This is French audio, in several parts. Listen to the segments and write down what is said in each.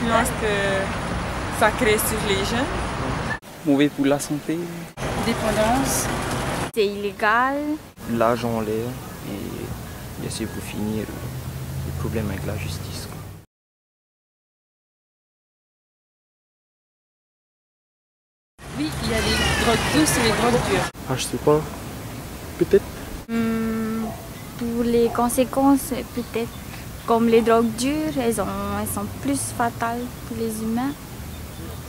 l'influence que ça crée sur les jeunes. Mauvais pour la santé. Dépendance. C'est illégal. L'argent en l'air et bien sûr pour finir, le problème avec la justice. Oui, il y a les drogues douces et les drogues dures. Ah, je sais pas. Peut-être. Pour les conséquences, peut-être comme les drogues dures, elles sont plus fatales pour les humains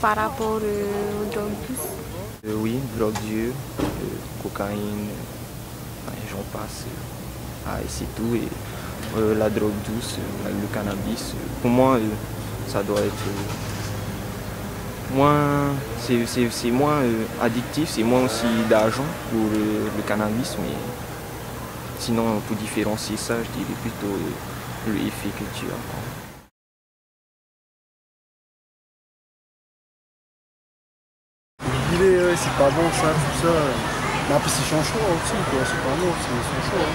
par rapport aux drogues douces. Oui, drogue dure, cocaïne, j'en passe. Et c'est tout. Et la drogue douce, le cannabis, pour moi, ça doit être moins, c'est moins addictif, c'est moins aussi d'argent pour le cannabis, mais sinon pour différencier ça, je dirais plutôt l'effet que tu as. Je dirais, c'est pas bon ça, tout ça. Mais après c'est son choix aussi, quoi. C'est pas bon, c'est son choix.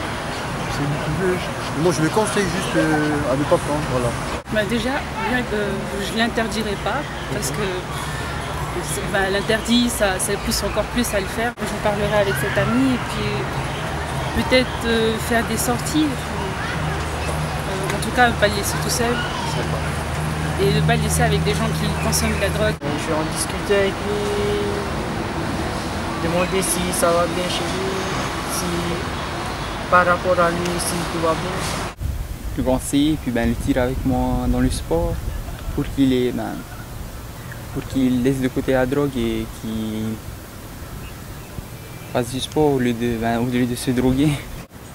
C'est lui qui veut. Moi je le conseille juste à ne pas prendre, voilà. Bah déjà, je ne l'interdirai pas parce que l'interdit, ça pousse encore plus à le faire. Je parlerai avec cet ami et puis peut-être faire des sorties. En tout cas, ne pas le laisser tout seul. Et ne pas le laisser avec des gens qui consomment de la drogue. Je vais en discuter avec lui, demander si ça va bien chez lui, si par rapport à lui, si tout va bien. Le conseiller et puis le tirer avec moi dans le sport pour qu'il laisse de côté la drogue et qu'il fasse du sport au lieu de se droguer.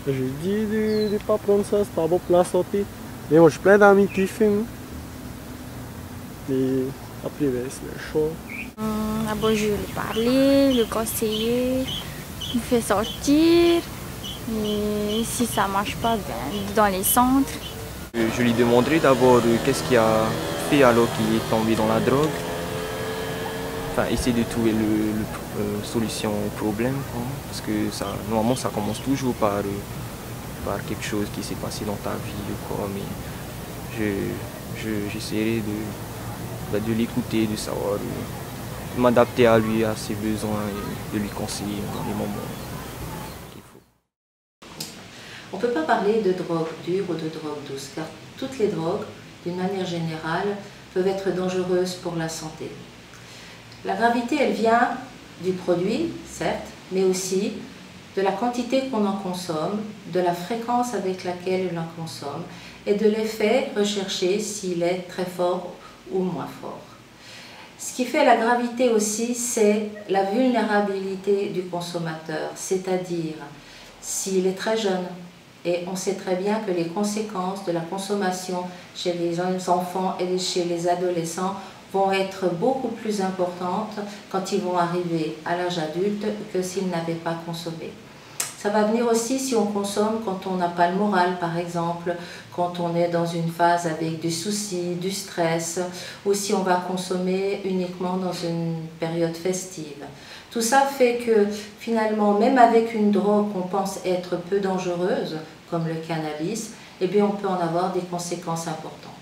Je lui dis de ne pas prendre ça, c'est pas bon pour la santé. Mais moi j'ai plein d'amis qui fument. Et après c'est le choix. Je vais lui parler, le conseiller, le faire sortir. Et si ça ne marche pas, dans les centres. Je lui demanderai d'abord qu'est-ce qu'il a fait alors qu'il est tombé dans la drogue. Enfin, essayer de trouver la solution au problème, quoi. Parce que normalement ça commence toujours par quelque chose qui s'est passé dans ta vie, quoi. Mais j'essaierai de l'écouter, de savoir, de m'adapter à lui, à ses besoins et de lui conseiller dans les moments qu'il faut. On ne peut pas parler de drogue dure ou de drogue douce, car toutes les drogues, d'une manière générale, peuvent être dangereuses pour la santé. La gravité, elle vient du produit, certes, mais aussi de la quantité qu'on en consomme, de la fréquence avec laquelle on en consomme et de l'effet recherché s'il est très fort ou moins fort. Ce qui fait la gravité aussi, c'est la vulnérabilité du consommateur, c'est-à-dire s'il est très jeune, et on sait très bien que les conséquences de la consommation chez les jeunes enfants et chez les adolescents vont être beaucoup plus importantes quand ils vont arriver à l'âge adulte que s'ils n'avaient pas consommé. Ça va venir aussi si on consomme quand on n'a pas le moral, par exemple, quand on est dans une phase avec du souci, du stress, ou si on va consommer uniquement dans une période festive. Tout ça fait que finalement, même avec une drogue qu'on pense être peu dangereuse, comme le cannabis, eh bien on peut en avoir des conséquences importantes.